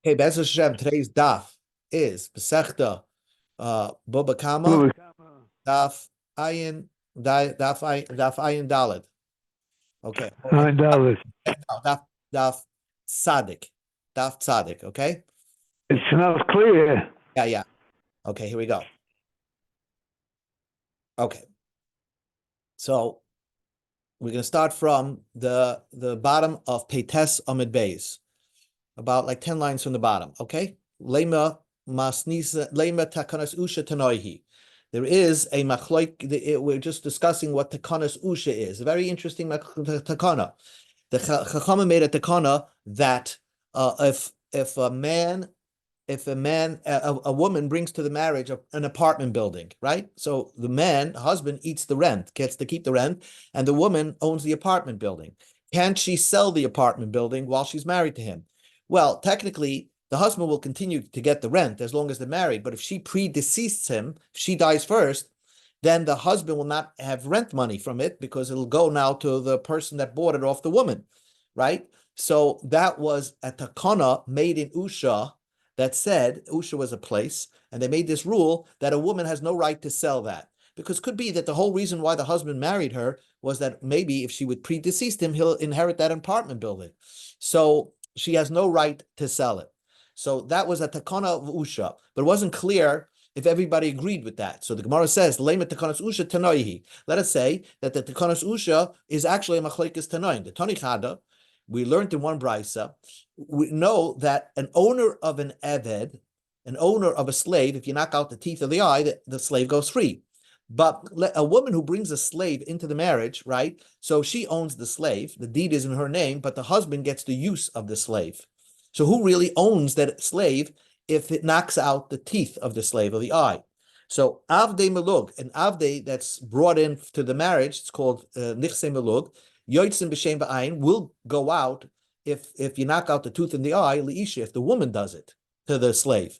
Hey, Be'ez Hashem, today's daf is Pesechta Baba Kamma, Bava. daf Ayin, daf Ayin Daled. Okay. $9. Daf daf Tzadik. Daf Tzadik, okay? It's not clear. Yeah, yeah. Okay, here we go. Okay. So we're gonna start from the bottom of Peites Amid Beis, about like 10 lines from the bottom, okay? Lema Masnisa Lema Takanas Usha Tanoihi. There is a machloik. We're just discussing what takanas usha is. A very interesting takana. The Chachama made a takana that if a woman brings to the marriage an apartment building, right? So the husband eats the rent, gets to keep the rent, and the woman owns the apartment building. Can she sell the apartment building while she's married to him? Well, technically, the husband will continue to get the rent as long as they're married. But if she predeceases him, if she dies first, then the husband will not have rent money from it because it'll go now to the person that bought it off the woman, right? So that was a takana made in Usha that said Usha was a place, and they made this rule that a woman has no right to sell that. Because it could be that the whole reason why the husband married her was that maybe if she would predecease him, he'll inherit that apartment building. So she has no right to sell it. So that was a takana of Usha, but it wasn't clear if everybody agreed with that. So the Gemara says, Lema takanas Usha tanoihi. Let us say that the takanas Usha is actually a machlekes tanoim. The Tani Chada, we learned in one brisa, we know that an owner of an eved, an owner of a slave, if you knock out the teeth of the eye, the slave goes free. But a woman who brings a slave into the marriage, right? So she owns the slave, the deed is in her name, but the husband gets the use of the slave. So who really owns that slave if it knocks out the teeth of the slave or the eye? So avde melug, an avde that's brought in to the marriage, it's called nichse melug, yoitzim b'shem ba'ayin, will go out if you knock out the tooth in the eye, liisha, if the woman does it to the slave.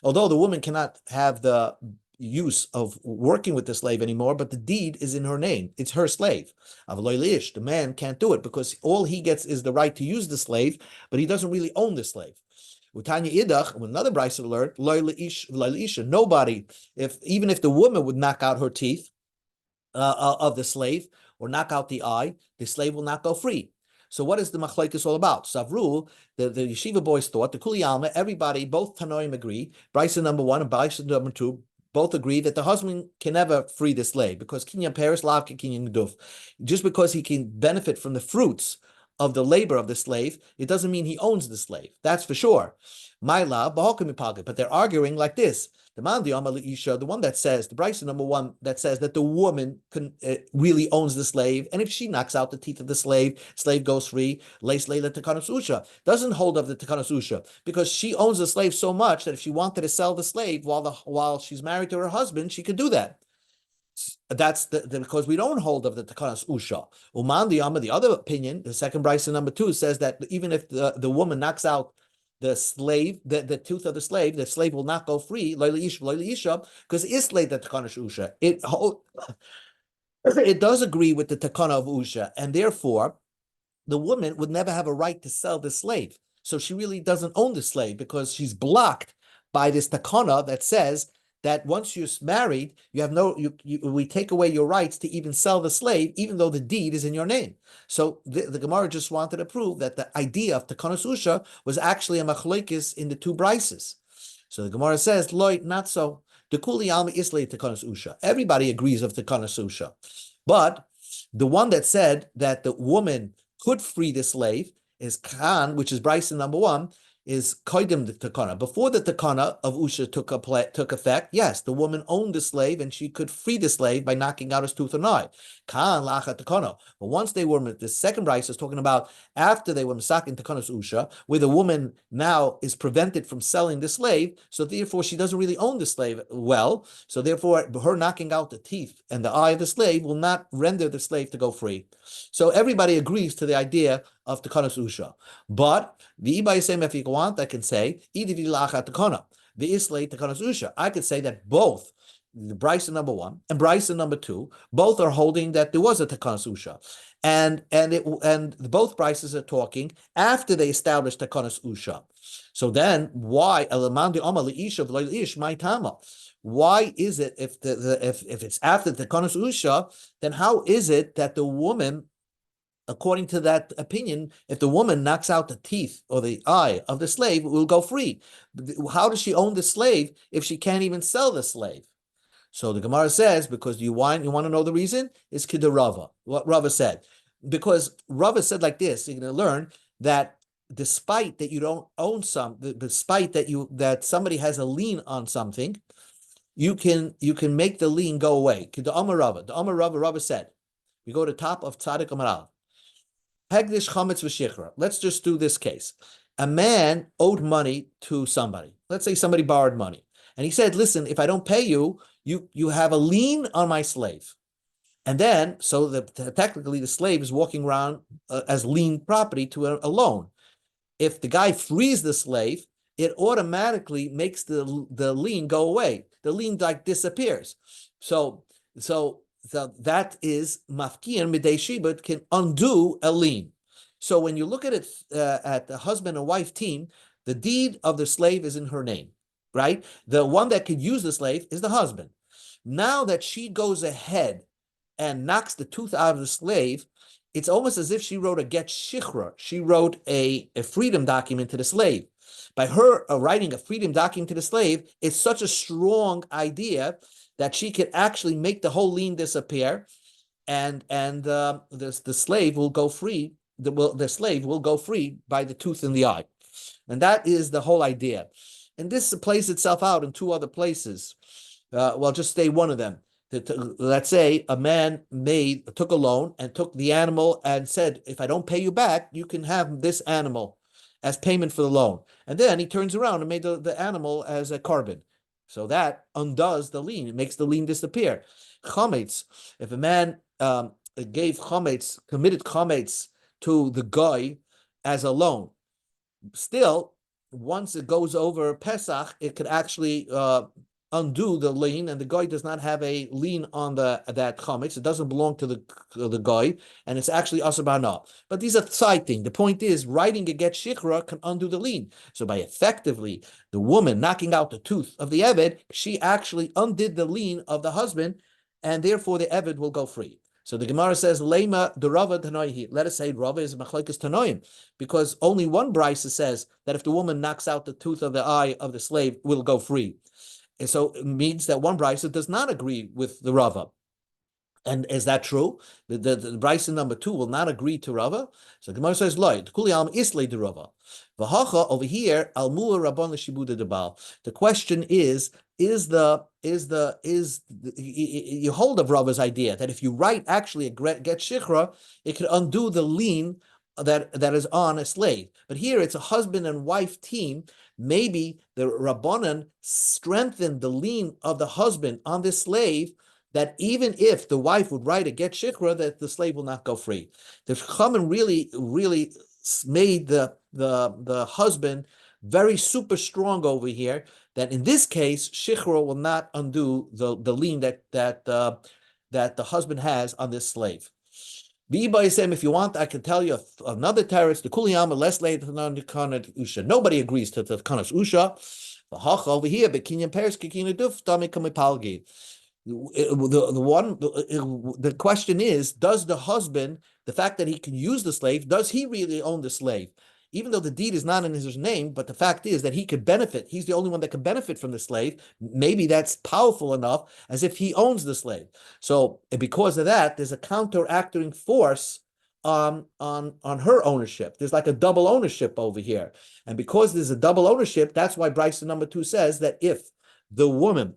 Although the woman cannot have the use of working with the slave anymore, but the deed is in her name. It's her slave. The man can't do it because all he gets is the right to use the slave, but he doesn't really own the slave. Utanya idach, another brisa alert, nobody, even if the woman would knock out her teeth of the slave or knock out the eye, the slave will not go free. So what is the machlekes all about? Savru, the yeshiva boys thought, the Kuli Alma, everybody, both Tanoim agree, brisa number one and brisa number two, both agree that the husband can never free the slave because kinyan paris lav kinyan duf. Just because he can benefit from the fruits of the labor of the slave, it doesn't mean he owns the slave. That's for sure. My love, but they're arguing like this. The one that says, the brisa number one that says that the woman really owns the slave, and if she knocks out the teeth of the slave goes free. Doesn't hold of the takanas usha because she owns the slave so much that if she wanted to sell the slave while she's married to her husband, she could do that. That's because we don't hold of the takanas usha. Uman the other opinion, the second brisa number two says that even if the woman knocks out the slave, the tooth of the slave will not go free, because islay the takanas usha. It does agree with the takana of usha, and therefore the woman would never have a right to sell the slave. So she really doesn't own the slave because she's blocked by this takana that says that once you're married, you have we take away your rights to even sell the slave, even though the deed is in your name. So the Gemara just wanted to prove that the idea of takanas usha was actually a machlokes in the two brises. So the Gemara says, "Loy, not so." The kuli alma islay takanas usha. Everybody agrees of takanas usha, but the one that said that the woman could free the slave is Khan, which is Bryson number one, is koidim the takana. Before the takana of Usha took effect, yes, the woman owned the slave and she could free the slave by knocking out his tooth or eye. Khan lacha takana. But once they were, the second Bryce is talking about after they were masakin takanas Usha, where the woman now is prevented from selling the slave, so therefore she doesn't really own the slave well. So therefore, her knocking out the teeth and the eye of the slave will not render the slave to go free. So everybody agrees to the idea of takanas usha. But the ibayisem, if you want, I can say idivilachat takana, the islay takanas usha. I could say that both the Bryson number one and Bryson number two both are holding that there was a takanas usha, and both prices are talking after they established Takanas Usha. So then why why is it if it's after Takanas Usha, then how is it that the woman, according to that opinion, if the woman knocks out the teeth or the eye of the slave, it will go free? How does she own the slave if she can't even sell the slave? So the Gemara says, because you want to know the reason? It's Kidder Rava. What Rava said. Because Rava said like this, you're going to learn that despite that you don't own despite that somebody has a lien on something, you can make the lien go away. The Amar Rava said, we go to top of Tzadik Amar Al. Hegdish chametz v'shichra. Let's just do this case. A man owed money to somebody. Let's say somebody borrowed money. And he said, listen, if I don't pay you, you have a lien on my slave. And then, so technically the slave is walking around as lien property to a loan. If the guy frees the slave, it automatically makes the lien go away. The lien like disappears. So that is mafkian midei shiba, can undo a lien. So when you look at it at the husband and wife team, the deed of the slave is in her name, right? The one that could use the slave is the husband. Now that she goes ahead and knocks the tooth out of the slave, it's almost as if she wrote a get shichra. She wrote a freedom document to the slave. By her writing a freedom document to the slave, it's such a strong idea that she could actually make the whole lien disappear, and the slave will go free. The slave will go free by the tooth in the eye, and that is the whole idea. And this plays itself out in two other places. Well, just say one of them. Let's say a man took a loan and took the animal and said, if I don't pay you back, you can have this animal as payment for the loan. And then he turns around and made the animal as a carbon. So that undoes the lien. It makes the lien disappear. Chametz, if a man committed chametz to the guy as a loan, still, once it goes over Pesach, it could actually undo the lien, and the guy does not have a lien on that chametz. It doesn't belong to the guy, and it's actually asabana. But these are side things. The point is, writing a get shikra can undo the lien. So by effectively the woman knocking out the tooth of the eved, she actually undid the lien of the husband, and therefore the eved will go free. So the Gemara says, Lema the Rava Tanoihi. Let us say Rava is Machlekes Tanoim, because only one brisa says that if the woman knocks out the tooth of the eye of the slave, will go free. And so it means that one brisa does not agree with the Rava. And is that true? The brisa number 2 will not agree to Rava. So Gemara says, "Loy, Kuliam islay de Rava." V'hacha over here, almua rabban l'shibuda debal. The question is you hold of Rava's idea that if you write actually a get shichra, it could undo the lien that is on a slave. But here it's a husband and wife team. Maybe the Rabbanan strengthened the lien of the husband on this slave, that even if the wife would write a get shikra, that the slave will not go free. The Chachamim really made the husband very super strong over here, that in this case, shikra will not undo the lien that the husband has on this slave. If you want, I can tell you another teretz. The kuliyama less late than the kanat usha. Nobody agrees to the kanat usha. The hach over here, bekinyan peres kikina duf dami kamipalgi. The question is, does the husband, the fact that he can use the slave, does he really own the slave? Even though the deed is not in his name, but the fact is that he could benefit. He's the only one that can benefit from the slave. Maybe that's powerful enough as if he owns the slave. So because of that, there's a counteracting force on her ownership. There's like a double ownership over here. And because there's a double ownership, that's why Bryson number 2 says that if the woman,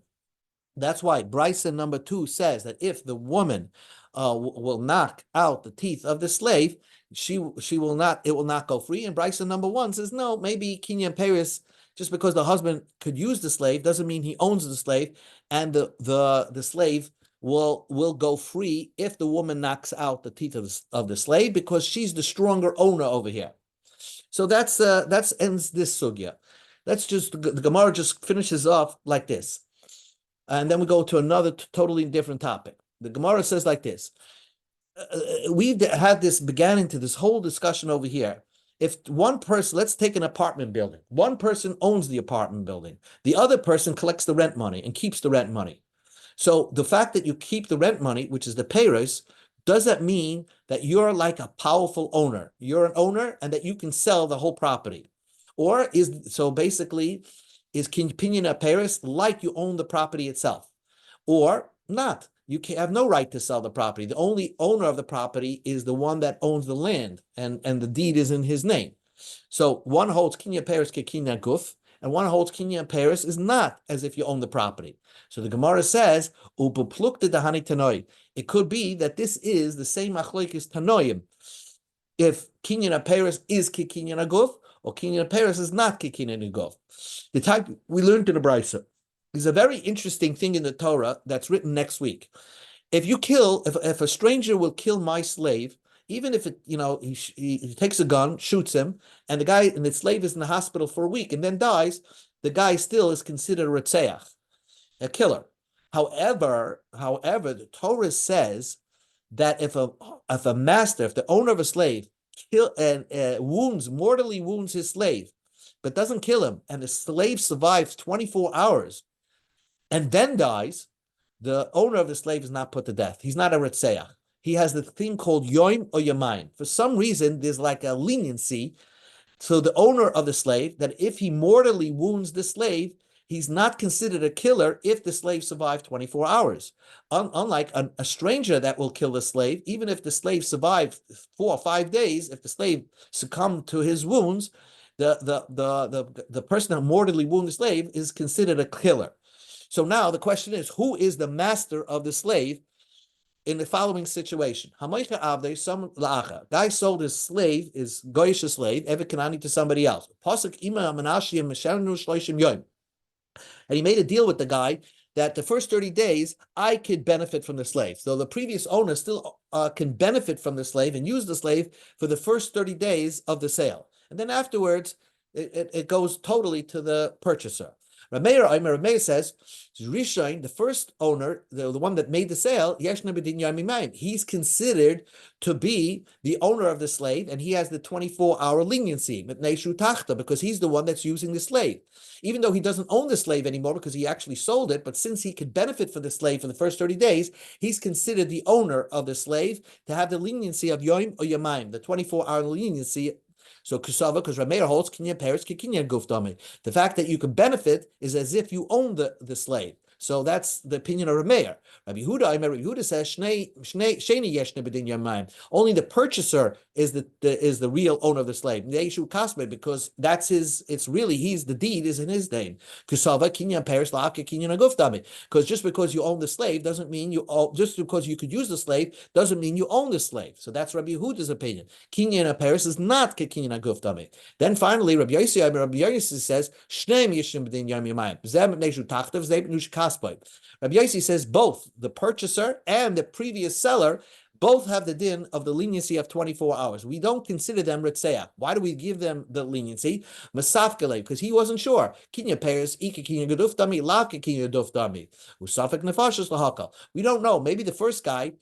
that's why Bryson number 2 says that if the woman will knock out the teeth of the slave, she will not, it will not go free. And Bryson number 1 says, no, maybe Kinyan Paris, just because the husband could use the slave doesn't mean he owns the slave, and the slave will go free if the woman knocks out the teeth of the slave, because she's the stronger owner over here. So that's ends this sugya. The Gemara just finishes off like this. And then we go to another totally different topic. The Gemara says like this. we've had this began into this whole discussion over here. If one person, let's take an apartment building, one person owns the apartment building, the other person collects the rent money and keeps the rent money. So the fact that you keep the rent money, which is the payers, does that mean that you're like a powerful owner? You're an owner and that you can sell the whole property? Or is so basically, is Kinpinion Paris like you own the property itself? Or not? You can have no right to sell the property. The only owner of the property is the one that owns the land, and the deed is in his name. So one holds Kinyan Paris ke Kinyan Guf, and one holds Kinyan Paris is not as if you own the property. So the Gemara says, Ubuplukta dahani tanoi. It could be that this is the same achloikis tanoim. If Kinyan Paris is ke Kinyan Guf, or Kinyan Paris is not ke Kinyan Guf. The type we learned in the Brisa is a very interesting thing in the Torah that's written next week. If you kill, if a stranger will kill my slave, even if it, he takes a gun, shoots him, and the slave is in the hospital for a week and then dies, the guy still is considered a retzeach, a killer. However, the Torah says that if a master, if the owner of a slave mortally wounds his slave, but doesn't kill him, and the slave survives 24 hours and then dies, the owner of the slave is not put to death. He's not a retzeach. He has the thing called yoim or yamayim. For some reason, there's like a leniency. So the owner of the slave, that if he mortally wounds the slave, he's not considered a killer if the slave survived 24 hours. Unlike a stranger that will kill the slave, even if the slave survived 4 or 5 days, if the slave succumbed to his wounds, the person that mortally wounded the slave is considered a killer. So now the question is, who is the master of the slave in the following situation? Guy sold his slave, his goyish slave, Evet Kanani, to somebody else. And he made a deal with the guy that the first 30 days, I could benefit from the slave. So the previous owner still can benefit from the slave and use the slave for the first 30 days of the sale. And then afterwards, it goes totally to the purchaser. Rameir says, Rishon, the first owner, the one that made the sale, he's considered to be the owner of the slave, and he has the 24-hour leniency, because he's the one that's using the slave. Even though he doesn't own the slave anymore because he actually sold it, but since he could benefit from the slave for the first 30 days, he's considered the owner of the slave to have the leniency of Yom or Yamayim, the 24-hour leniency. So Kusava, because Rameir holds Kinyan Paris, Kinyan Gufdami. The fact that you can benefit is as if you own the slave. So that's the opinion of Rameir. Rabbi Yehuda says only the purchaser is the real owner of the slave. Because that's he's the deed is in his name. Kusava Kinyan Paris Kinyan Gufdami. Because just because you own the slave doesn't mean just because you could use the slave doesn't mean you own the slave. So that's Rabbi Yehuda's opinion. Kinyan Paris is not Kinyan Gufdami. Then finally, Rabbi Yossi says Shneim Yishim B'din Yom Yamayim. Zem Neshu Tachtav Zeb Nush Kasbay. Rabbi Yossi says both the purchaser and the previous seller both have the din of the leniency of 24 hours. We don't consider them ritzeach. Why do we give them the leniency? Masafkele, because he wasn't sure. Kinya payers, ika kinya gaduf dami, laka kinya gaduf dami. Usafek nefashos lahakal. We don't know. Maybe the first guy,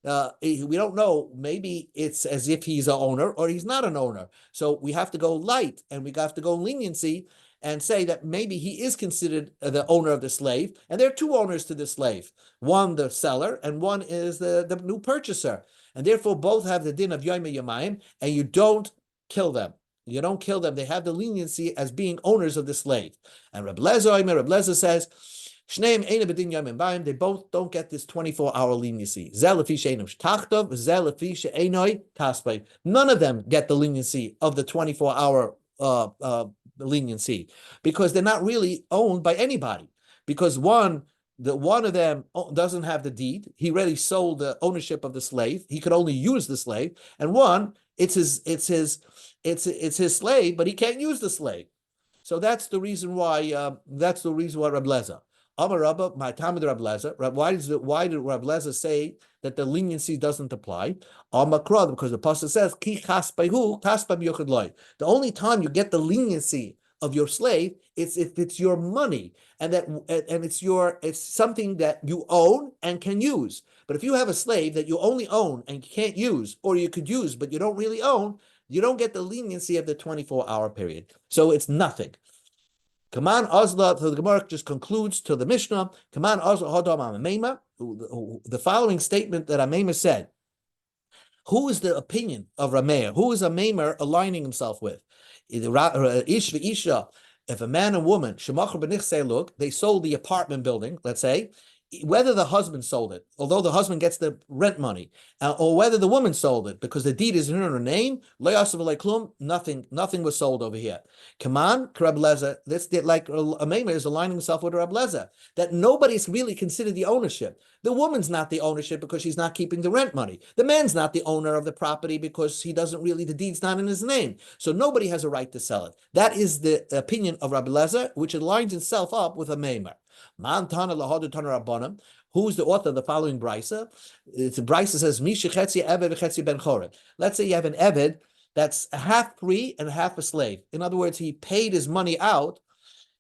we don't know. Maybe it's as if he's an owner or he's not an owner. So we have to go light and we have to go leniency and say that maybe he is considered the owner of the slave, and there are two owners to the slave. One, the seller, and one is the new purchaser. And therefore, both have the din of Yom Yamayim, and you don't kill them. You don't kill them. They have the leniency as being owners of the slave. And Reb Lezer says, they both don't get this 24-hour leniency. None of them get the leniency of the 24-hour leniency because they're not really owned by anybody. Because one of them doesn't have the deed; he already sold the ownership of the slave. He could only use the slave, and one it's his slave, but he can't use the slave. So that's the reason why. That's the reason why Reb Lezer. Amar Rabba, my Talmud Reb Lezer. Why did Reb Lezer say that the leniency doesn't apply? Because the pasuk says, "Ki chas b'hu, chas b'yuchad loy." The only time you get the leniency of your slave, it's if it's your money and it's something that you own and can use. But if you have a slave that you only own and can't use, or you could use but you don't really own, you don't get the leniency of the 24-hour period. So it's nothing. Kaman Ozla, so the Gemara just concludes to the Mishnah. Kaman Ozla Hodam Amema. The following statement that Amema said. Who is the opinion of Rameir? Who is Amema aligning himself with? Ish v'isha. If a man and woman, they sold the apartment building, let's say, whether the husband sold it, although the husband gets the rent money, or whether the woman sold it because the deed is in her name, nothing was sold over here. Come on, Reb Lezer, let's get like Amema is aligning himself with Reb Lezer, that nobody's really considered the ownership. The woman's not the ownership because she's not keeping the rent money. The man's not the owner of the property because he doesn't really, the deed's not in his name. So nobody has a right to sell it. That is the opinion of Reb Lezer, which aligns itself up with Amema. Who's the author of the following brisa? It's a brisa says, let's say you have an eved that's half free and half a slave. In other words, he paid his money out,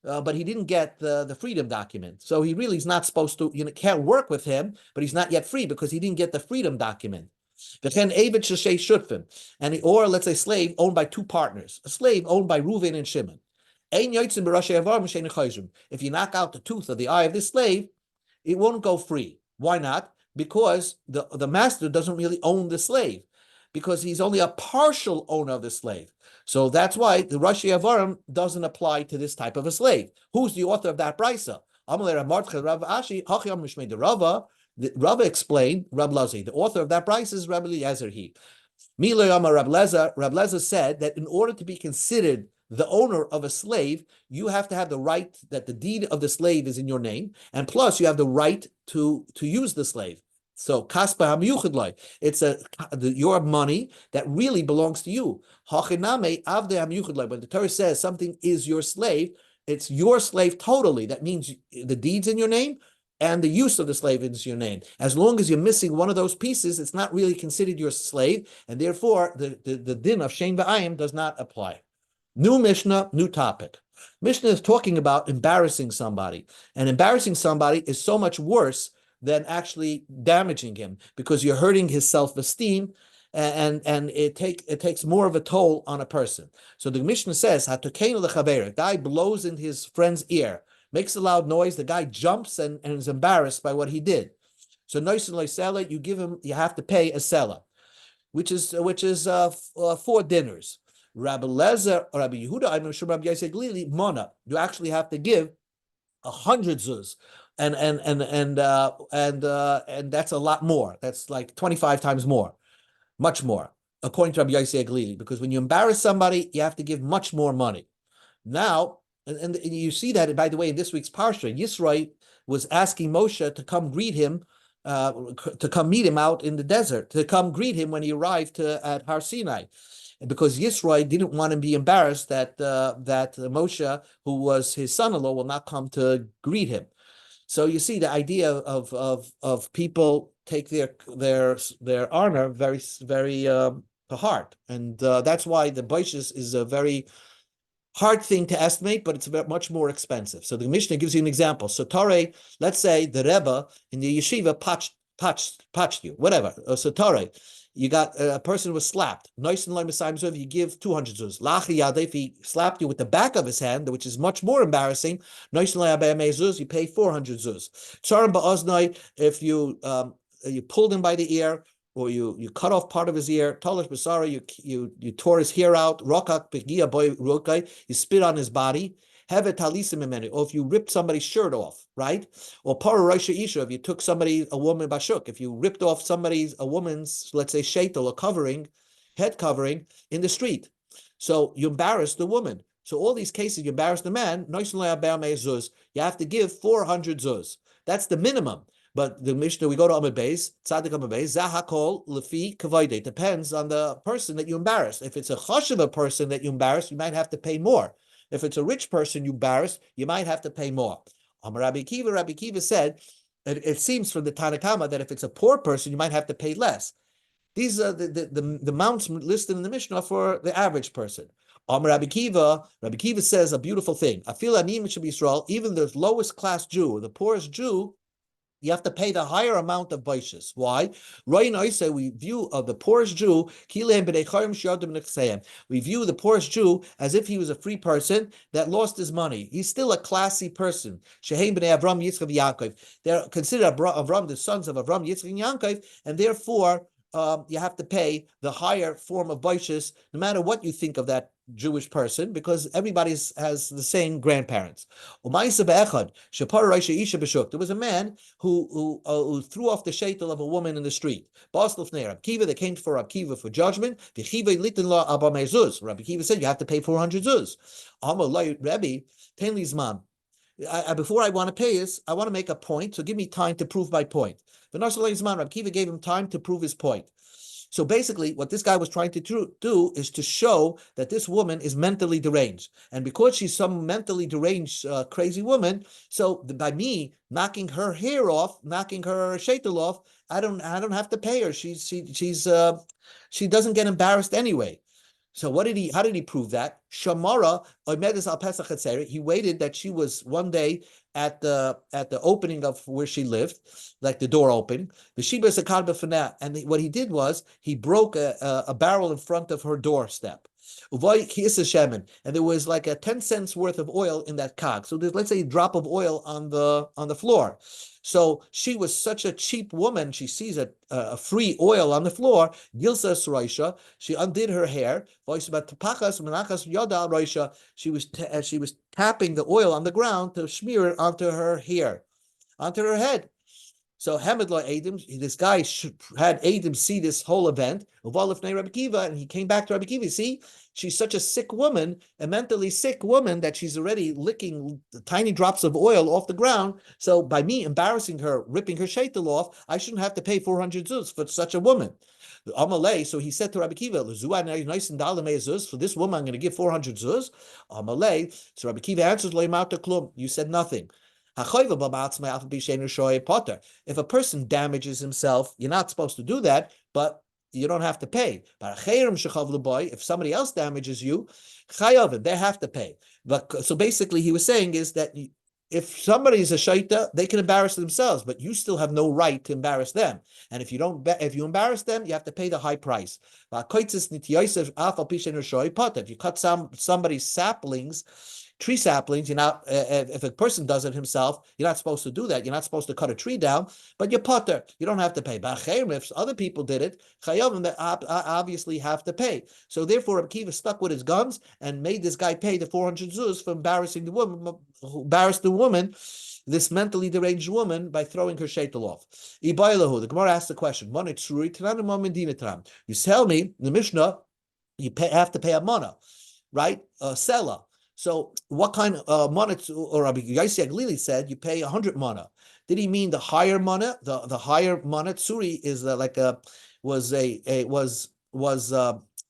but he didn't get the freedom document. So he really is not supposed to, can't work with him, but he's not yet free because he didn't get the freedom document. Or let's say slave owned by two partners, a slave owned by Reuven and Shimon. If you knock out the tooth of the eye of this slave, it won't go free. Why not? Because the master doesn't really own the slave, because he's only a partial owner of the slave. So that's why the Rashi Avarim doesn't apply to this type of a slave. Who's the author of that brisa? Rava explained, Rab Lazi, the author of that brisa is Rabbi Eliezer. Rab Lezer said that in order to be considered the owner of a slave, you have to have the right that the deed of the slave is in your name, and plus you have the right to use the slave. So kaspa hamiyuchadlai, it's your money that really belongs to you. Hachiname avde hamiyuchadlai. When the Torah says something is your slave, it's your slave totally. That means the deed's in your name and the use of the slave is your name. As long as you're missing one of those pieces, it's not really considered your slave, and therefore the din of shein v'ayim does not apply. New Mishnah, new topic. Mishnah is talking about embarrassing somebody, and embarrassing somebody is so much worse than actually damaging him, because you're hurting his self-esteem, and it takes more of a toll on a person. So the Mishnah says, a guy blows in his friend's ear, makes a loud noise, the guy jumps and is embarrassed by what he did. So you have to pay a selah, which is 4 dinners. Rabbi Lezer or Rabbi Yehuda, I'm sure Rabbi Yosef Glili, Mona. You actually have to give 100 zuz, and that's a lot more. That's like 25 times more, much more, according to Rabbi Yosef Glili. Because when you embarrass somebody, you have to give much more money. Now, and you see that, by the way, in this week's parsha, Yisro was asking Moshe to come greet him, to come meet him out in the desert, to come greet him when he arrived at Har Sinai. Because Yisro didn't want to be embarrassed that Moshe, who was his son-in-law, will not come to greet him. So you see the idea of people take their honor very very to heart, and that's why the boishes is a very hard thing to estimate, but it's much more expensive. So the Mishnah gives you an example. So Torah, let's say the Rebbe in the yeshiva patched you, whatever. So Torah, you got a person was slapped. You give 200 zuz. If he slapped you with the back of his hand, which is much more embarrassing, you pay 400 zuz. If you pulled him by the ear, or you cut off part of his ear, talish basara, you tore his hair out, rokak pegia boy rokai, you spit on his body, have a talisim imeni, or if you ripped somebody's shirt off, right? Or para roisha isha, if you took a woman bashuk, if you ripped off a woman's, let's say, sheitel, or covering, head covering in the street. So you embarrassed the woman. So all these cases, you embarrass the man, you have to give 400 zuz. That's the minimum. But the Mishnah, we go to Amud Beis, Tzadik Amud Beis, Zahakol Lefi Kavayde. Depends on the person that you embarrass. If it's a chashuva person that you embarrass, you might have to pay more. If it's a rich person you embarrass, you might have to pay more. Rabbi Kiva said, it seems from the Tanakama that if it's a poor person, you might have to pay less. These are the amounts listed in the Mishnah for the average person. Rabbi Kiva says a beautiful thing. I feel anim should be Israel, even the lowest class Jew, the poorest Jew, you have to pay the higher amount of baishas. Why? I say we view the poorest Jew, we view the poorest Jew as if he was a free person that lost his money. He's still a classy person. They're considered Avram, the sons of Avram, Yitzchak, and Yaakov, and therefore you have to pay the higher form of baishas, no matter what you think of that Jewish person, because everybody has the same grandparents. There was a man who threw off the shaitel of a woman in the street. They came for Rabbi Kiva for judgment. Rabbi Kiva said you have to pay 400 zuz. Rabbi, before I want to pay this, I want to make a point, so give me time to prove my point. Rabbi Kiva gave him time to prove his point. So basically, what this guy was trying to do is to show that this woman is mentally deranged. And because she's some mentally deranged, crazy woman, so by me knocking her hair off, knocking her shaitel off, I don't have to pay her. She doesn't get embarrassed anyway. So how did he prove that? Shamara, he waited that she was one day at the opening of where she lived, like the door opened. And what he did was he broke a barrel in front of her doorstep. And there was like a 10 cents worth of oil in that kag. So let's say a drop of oil on the floor. So she was such a cheap woman. She sees a free oil on the floor. Gilsa Suraisha. She undid her hair. She was tapping the oil on the ground to smear it onto her hair, onto her head. So Hamidlah Adam, this guy had Adam see this whole event, and he came back to Rabbi Kiva. See, she's such a sick woman, a mentally sick woman, that she's already licking tiny drops of oil off the ground. So by me embarrassing her, ripping her shaitel off, I shouldn't have to pay 400 zuz for such a woman. Amalei, so he said to Rabbi Kiva, for this woman, I'm going to give 400 zuz. Amalei, so Rabbi Kiva answers, you said nothing. If a person damages himself, you're not supposed to do that, but you don't have to pay. If somebody else damages you, they have to pay. So basically, he was saying is that if somebody is a shaita, they can embarrass themselves, but you still have no right to embarrass them. And if you embarrass them, you have to pay the high price. If you cut somebody's saplings, tree saplings, you're not, if a person does it himself, you're not supposed to do that. You're not supposed to cut a tree down, but you're potter. You don't have to pay. But if other people did it, chayavim, they obviously have to pay. So therefore, Rabbi Kiva stuck with his guns and made this guy pay the 400 zuz for embarrassing the woman, this mentally deranged woman, by throwing her shaitel off. The Gemara asked the question, you tell me, the Mishnah, have to pay a mana, right? A seller. So what kind of mana, or Rabbi Yossi Aglili said, you pay 100 mana. Did he mean the higher mana? The higher mana tsuri is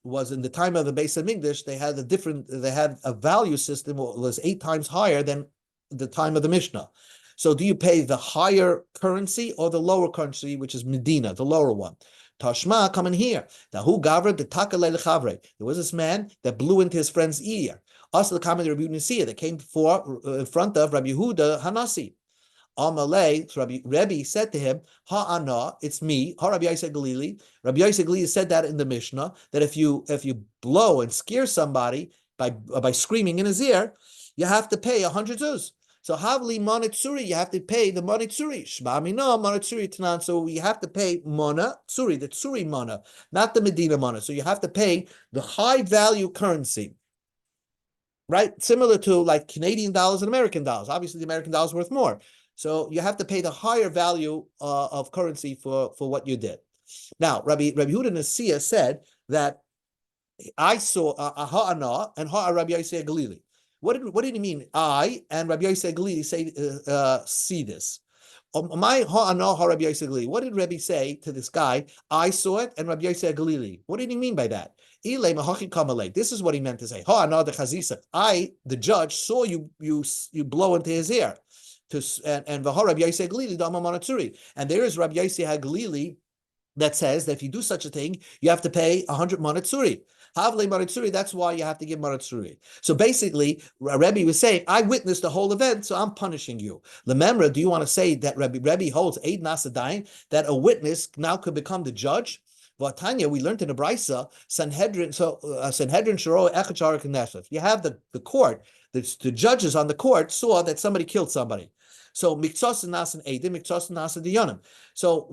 was in the time of the Beis Hamikdash, they had a value system that was 8 times higher than the time of the Mishnah. So do you pay the higher currency or the lower currency, which is Medina, the lower one? Tashma, come in here. There was this man that blew into his friend's ear. Also, the comment of Rabbi Yehuda that came in front of Rabbi Yehuda Hanasi. Amalei, so Rabbi said to him, Ha'ana, it's me. Ha Rabbi Yossi Galili. Rabbi Yossi Galili said that in the Mishnah, that if you blow and scare somebody by screaming in his ear, you have to pay 100 zuz. So havli monetsuri, you have to pay the monetsuri. Shma mina monetsuri tanan. So we have to pay mona tsuri, the tsuri mana, not the Medina mana. So you have to pay the high value currency, right? Similar to like Canadian dollars and American dollars. Obviously, the American dollar is worth more. So you have to pay the higher value of currency for what you did. Now, Rabbi Yehuda Nasiya said that I saw ha'ana and Rabbi Yossi Galili. What did he mean? I and Rabbi Yossi Galili see this. My ha'ana Rabbi Yossi Galili. What did Rabbi say to this guy? I saw it, and Rabbi Yossi Galili. What did he mean by that? This is what he meant to say. Ha'ana the chazisa. I, the judge, saw you blow into his ear. And Rabbi Yossi Galili dama manatsuri. And there is Rabbi Yossi Galili that says that if you do such a thing, you have to pay 100 manatsuri. Havle Maratsuri, that's why you have to give Maratsuri. So basically, Rebbe was saying, I witnessed the whole event, so I'm punishing you. Lememra, do you want to say that Rebbe holds Eid Nasadain, that a witness now could become the judge? Tanya, we learned in the Brisa, Sanhedrin, Sanhedrin Sharo Echachar Knesset. You have the court, the judges on the court saw that somebody killed somebody. So Miktsas Nasan Eidim, Miktsas Nasan Diyonim. So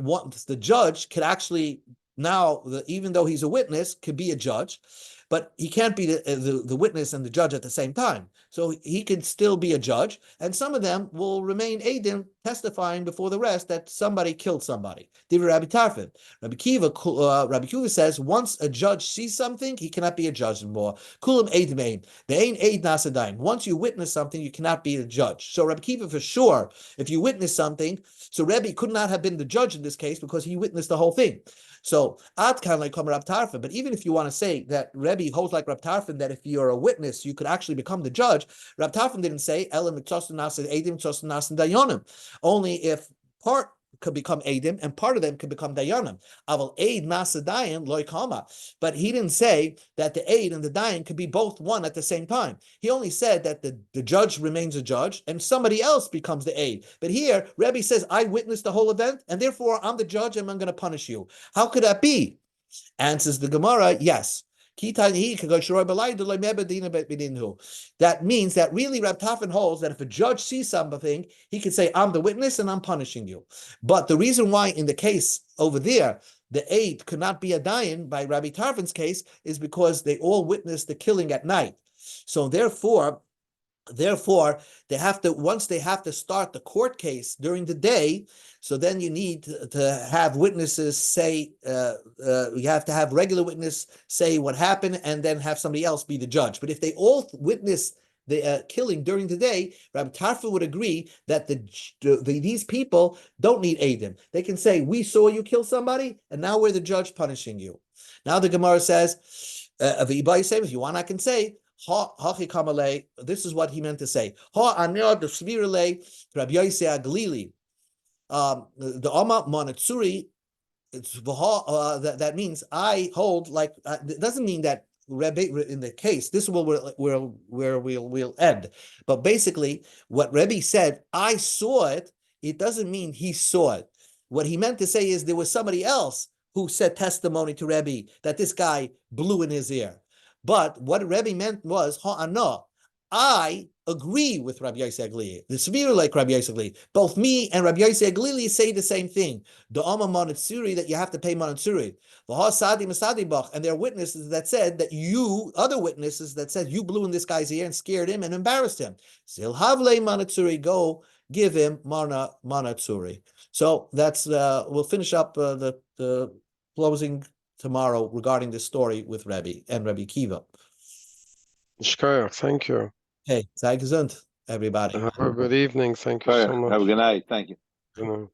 the judge could actually now, even though he's a witness, could be a judge, but he can't be the witness and the judge at the same time. So he can still be a judge, and some of them will remain Eidim, testifying before the rest that somebody killed somebody. Divrei Rabbi Tarfon. Rabbi Kiva says, once a judge sees something, he cannot be a judge anymore. Kulam Eidim Ein. They ain't Eid Nasadain. Once you witness something, you cannot be a judge. So Rabbi Kiva, for sure, if you witness something, so Rebbe could not have been the judge in this case because he witnessed the whole thing. So Ad can like Kamma Rab Tarfon, but even if you want to say that Rebbe holds like Rab Tarfon, that if you're a witness, you could actually become the judge, Rab Tarfon didn't say Elam Edim Dayonim. Only if part could become Edim and part of them could become Dayanim. Aval Eid Nasadayan loy Kamma. But he didn't say that the Eid and the Dayan could be both one at the same time. He only said that the judge remains a judge and somebody else becomes the Eid. But here, Rebbe says, I witnessed the whole event and therefore I'm the judge and I'm going to punish you. How could that be? Answers the Gemara, yes. That means that really Rab Tarfon holds that if a judge sees something, he can say, I'm the witness and I'm punishing you. But the reason why in the case over there, the aid could not be a dayan by Rabbi Tarfon's case is because they all witnessed the killing at night. So therefore, they have to, once they have to start the court case during the day, so then you need to have witnesses say, you have to have regular witness say what happened and then have somebody else be the judge. But if they all witness the killing during the day, Rabbi Tarfon would agree that these people don't need Eidim. They can say, we saw you kill somebody and now we're the judge punishing you. Now the Gemara says, if you want, I can say, this is what he meant to say. The Amma Monatsuri, that means I hold like it doesn't mean that Rebbe in the case. This is where we'll end. But basically, what Rebbe said, I saw it. It doesn't mean he saw it. What he meant to say is there was somebody else who said testimony to Rebbe that this guy blew in his ear. But what Rebbe meant was, I agree with Rabbi Yossi Aglili. The severe like Rabbi Yossi Aglili. Both me and Rabbi Yossi Aglili say the same thing. The Amma Monatsuri, that you have to pay Monatsuri. And there are witnesses that said that other witnesses that said you blew in this guy's ear and scared him and embarrassed him. Silhavle Monatsuri, go give him Monatsuri. So that's we'll finish up the closing tomorrow regarding this story with Rebbe and Rebbe Kiva. Thank you. Hey, sei gesund, everybody. Have a good evening. Thank you so much. Have a good night. Thank you. Good night.